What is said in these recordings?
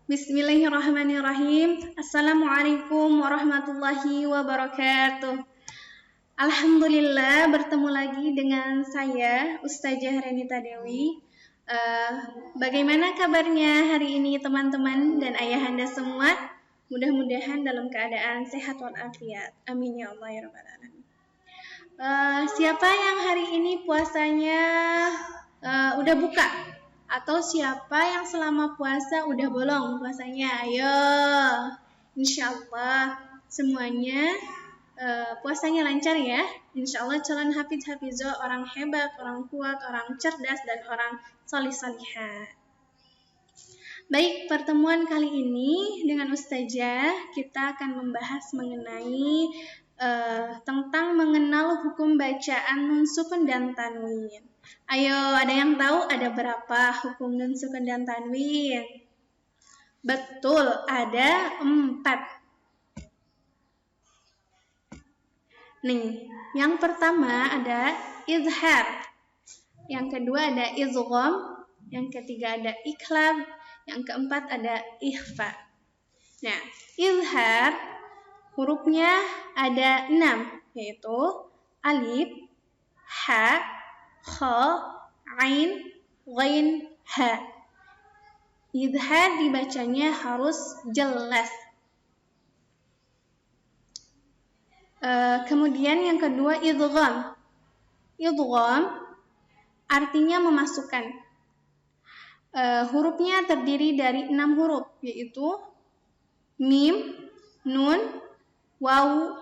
Bismillahirrahmanirrahim. Assalamualaikum warahmatullahi wabarakatuh. Alhamdulillah, bertemu lagi dengan saya, Ustazah Renita Dewi. Bagaimana kabarnya hari ini teman-teman dan ayahanda semua? Mudah-mudahan dalam keadaan sehat walafiat. Amin ya Allah ya rabbal alamin. Siapa yang hari ini puasanya udah buka? Atau siapa yang selama puasa udah bolong puasanya? Ayo, insya Allah semuanya puasanya lancar ya. Insya Allah calon hafidz-hafizah, orang hebat, orang kuat, orang cerdas, dan orang salih-salihah. Baik, pertemuan kali ini dengan Ustazah kita akan membahas mengenai tentang mengenal hukum bacaan nun sukun dan tanwin. Ayo, ada yang tahu ada berapa hukum nun sukun dan tanwin? Betul, ada 4. Nih, yang pertama ada izhar, yang kedua ada idgham, yang ketiga ada iqlab, yang keempat ada ikhfa. Nah, izhar hurufnya ada 6, yaitu alif, ha, kha, ain, ghain, ha. Izhar dibacanya harus jelas. Kemudian yang kedua idgham. Idgham artinya memasukkan. Hurufnya terdiri dari 6 huruf, yaitu mim, nun, waw,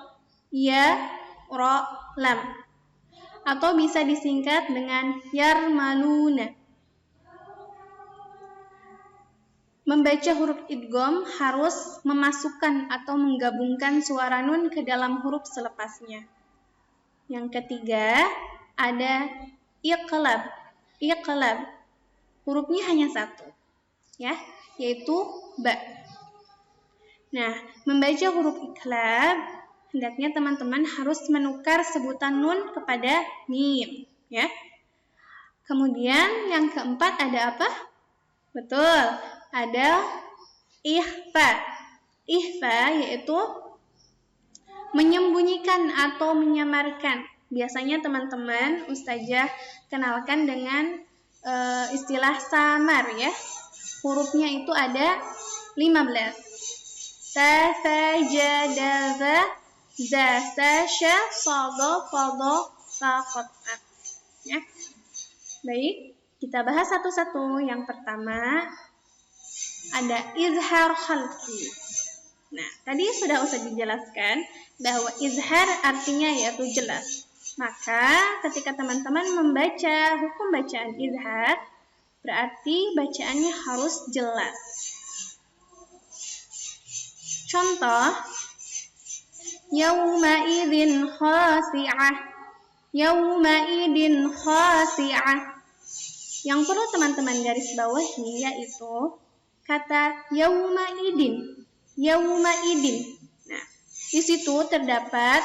ya, ra, lam. Atau bisa disingkat dengan yarmaluna. Membaca huruf idgham harus memasukkan atau menggabungkan suara nun ke dalam huruf selepasnya. Yang ketiga ada iqlab. Iqlab hurufnya hanya 1, ya, yaitu ba. Nah, membaca huruf iqlab hendaknya teman-teman harus menukar sebutan nun kepada mim, ya. Kemudian yang keempat ada apa? Betul, ada ikhfa. Ikhfa yaitu menyembunyikan atau menyamarkan. Biasanya teman-teman Ustazah kenalkan dengan istilah samar, ya. Hurufnya itu ada 15. Ta, sa, ja, da, za, za, sa, sya, sa, do, fa, do, sa, qat, a. Ya. Baik, kita bahas satu-satu. Yang pertama ada izhar khalqi. Nah, tadi sudah dijelaskan bahwa izhar artinya yaitu jelas. Maka ketika teman-teman membaca hukum bacaan izhar, berarti bacaannya harus jelas. Contoh, yauma idzin khasi'ah. Yauma idzin khasi'ah. Yang perlu teman-teman garis bawahi yaitu kata yauma idin. Yauma idin. Nah, di situ terdapat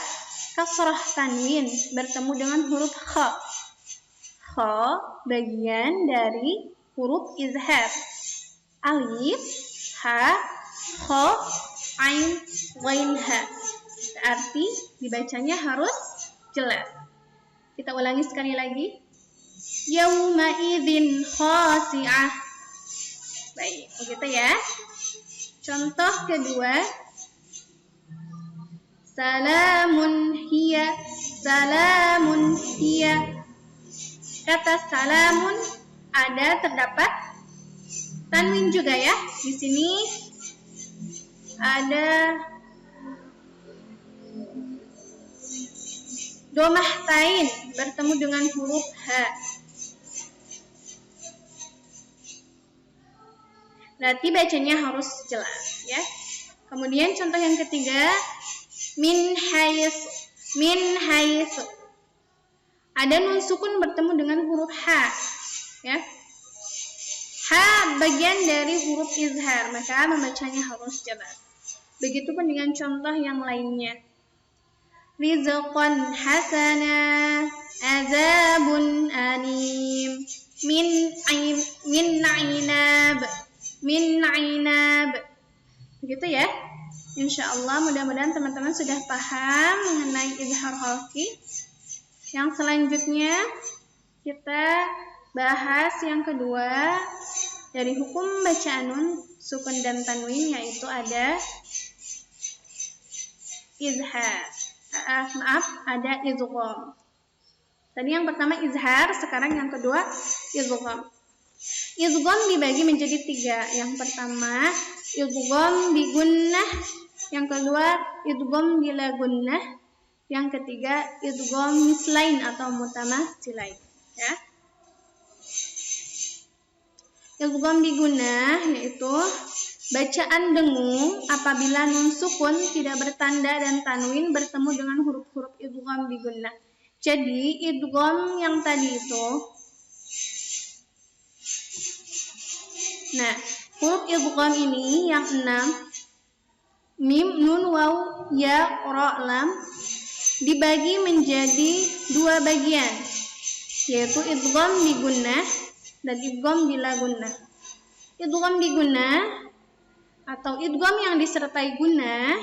kasrah tanwin bertemu dengan huruf kha. Kha bagian dari huruf izhar. Alif, ha, kha, ain, ghain, ha. Berarti dibacanya harus jelas. Kita ulangi sekali lagi. Yauma idzin khasi'ah. Baik, begitu ya. Contoh kedua, salamun hiya. Salamun hiya. Kata salamun terdapat tanwin juga ya. Di sini ada domah tain bertemu dengan huruf ha. Berarti bacanya harus jelas, ya. Kemudian contoh yang ketiga, min hais. Min hais. Ada nun sukun bertemu dengan huruf ha, ya. Ha bagian dari huruf izhar, maka membacanya harus jelas. Begitupun dengan contoh yang lainnya. Rizqan hasana, azabun alim, min ainab, min ainab. Begitu ya. Insyaallah mudah-mudahan teman-teman sudah paham mengenai izhar khalqi. Yang selanjutnya kita bahas yang kedua dari hukum bacaan nun, sukun dan tanwin, yaitu ada izhar. Ada idgham. Tadi yang pertama izhar, sekarang yang kedua idgham. Idgham dibagi menjadi 3. Yang pertama idgham bi gunnah, yang kedua idgham bila gunnah, yang ketiga idgham mislain atau mutamatsilain, ya. Idgham bi gunnah yaitu bacaan dengung apabila nun sukun tidak bertanda dan tanwin bertemu dengan huruf-huruf idgham bi gunnah. Jadi idgham yang tadi itu, nah huruf idgham ini yang 6, mim, nun, waw, ya, ra, lam, dibagi menjadi 2 bagian, yaitu idgham bi gunnah dan idgham bila gunnah. Idgham bi gunnah atau idgham yang disertai gunnah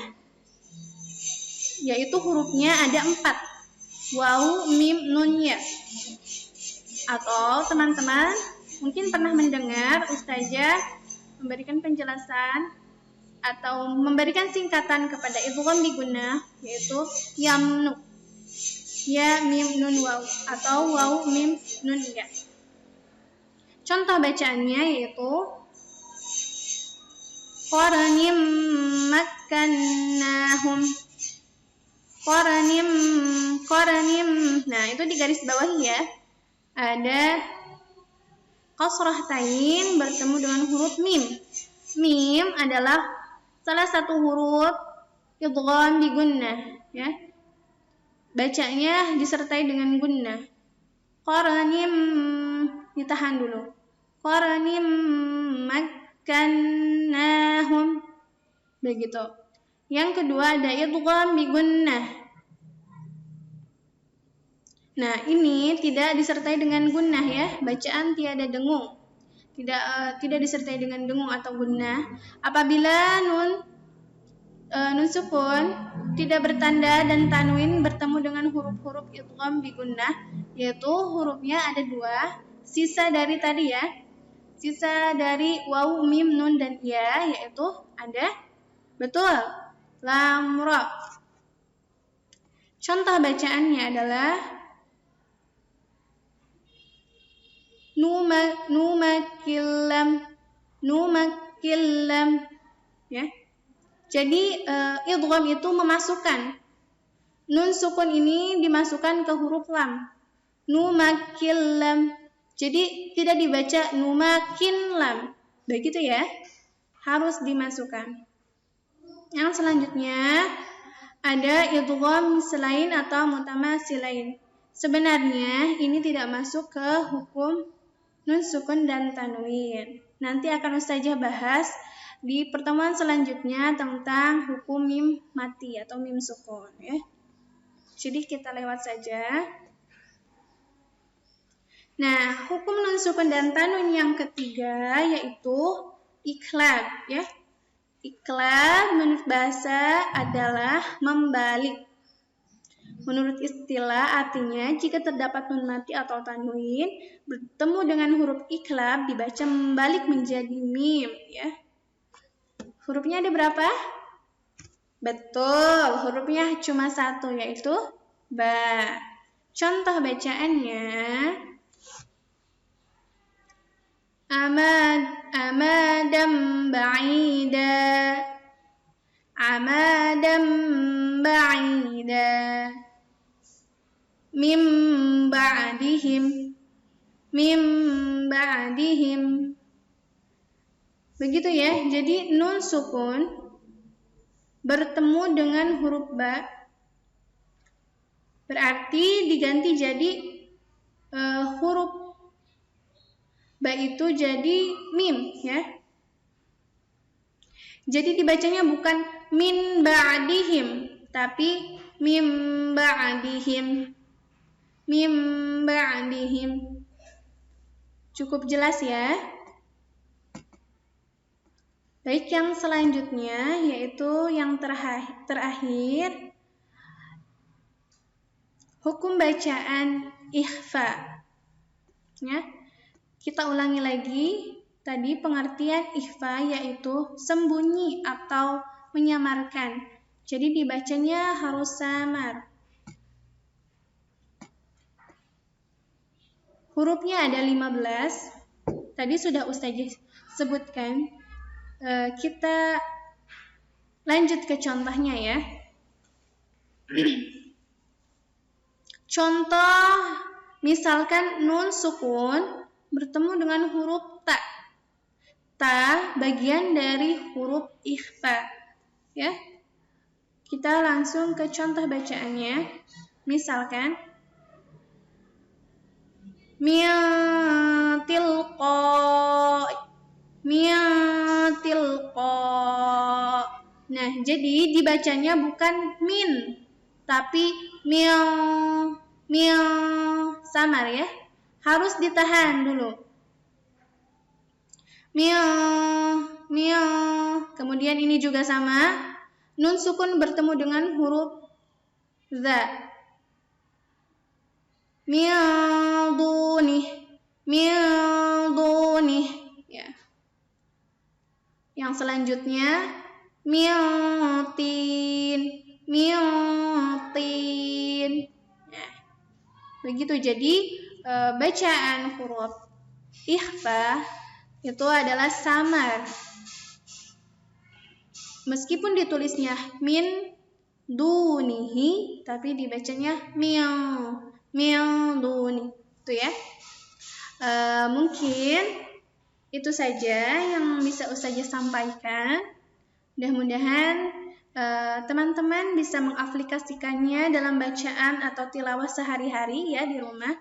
yaitu hurufnya ada 4, waw, mim, nun, ya. Atau teman-teman mungkin pernah mendengar ustazah memberikan penjelasan atau memberikan singkatan kepada idgham bi gunnah, yaitu yamnu, ya, mim, nun, waw, atau waw, mim, nun, ya. Contoh bacaannya yaitu qaranim makkannahum, qaranim. Nah, itu di garis bawah ya. Ada kasrah tain bertemu dengan huruf mim. Mim adalah salah satu huruf idgham bi gunnah, ya. Bacanya disertai dengan gunnah. Qaranim, ditahan dulu. Qaranim makkannahum. Begitu. Yang kedua ada idgham bi gunnah. Nah, ini tidak disertai dengan gunnah ya, bacaan tiada dengung. Tidak disertai dengan dengung atau gunnah. Apabila nun sukun tidak bertanda dan tanwin bertemu dengan huruf-huruf idgham bi gunnah, yaitu hurufnya ada 2, sisa dari tadi ya. Sisa dari waw, mim, nun dan ya, yaitu ada betul lam, ra. Contoh bacaannya adalah numakillam, ya. Jadi idgham itu memasukkan nun sukun ini dimasukkan ke huruf lam. Numakillam. Jadi tidak dibaca numakinlam. Begitu ya. Harus dimasukkan. Yang selanjutnya ada idgham mislain atau mutamatsilain. Sebenarnya ini tidak masuk ke hukum nun sukun dan tanwin. Nanti akan ustazah bahas di pertemuan selanjutnya tentang hukum mim mati atau mim sukun, ya. Jadi kita lewat saja. Nah, hukum nun sukun dan tanwin yang ketiga yaitu iqlab, ya. Iqlab menurut bahasa adalah membalik. Menurut istilah artinya jika terdapat nun mati atau tanwin bertemu dengan huruf iqlab dibaca membalik menjadi mim, ya. Hurufnya ada berapa? Betul, hurufnya cuma 1 yaitu ba. Contoh bacaannya amadam ba'ida, amadam ba'ida, mim ba'dihim. Begitu ya. Jadi nun sukun bertemu dengan huruf ba, berarti diganti jadi huruf ba itu jadi mim, ya. Jadi dibacanya bukan min ba'dihim, tapi mim ba'dihim. Cukup jelas ya? Baik, yang selanjutnya yaitu yang terakhir, hukum bacaan ikhfa. Ya, kita ulangi lagi. Tadi pengertian ikhfa yaitu sembunyi atau menyamarkan. Jadi dibacanya harus samar. Hurufnya ada 15. Tadi sudah Ustazah sebutkan. Kita lanjut ke contohnya ya. Contoh, misalkan nun sukun bertemu dengan huruf ta. Ta bagian dari huruf ikhfa. Ya. Kita langsung ke contoh bacaannya. Misalkan min tilqa. Nah, jadi dibacanya bukan min, tapi mil samar ya. Harus ditahan dulu. Mil. Kemudian ini juga sama. Nun sukun bertemu dengan huruf za. Min dunih. Ya. Yang selanjutnya miltin. Nah, begitu. Jadi bacaan huruf ikhfa itu adalah samar. Meskipun ditulisnya min dunihi, tapi dibacanya mil duni. Itu ya. Mungkin itu saja yang bisa Ustazah sampaikan. Mudah-mudahan teman-teman bisa mengaplikasikannya dalam bacaan atau tilawah sehari-hari ya di rumah.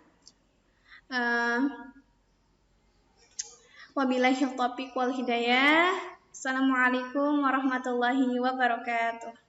Wabillahi taufiq wal hidayah. Assalamualaikum warahmatullahi wabarakatuh.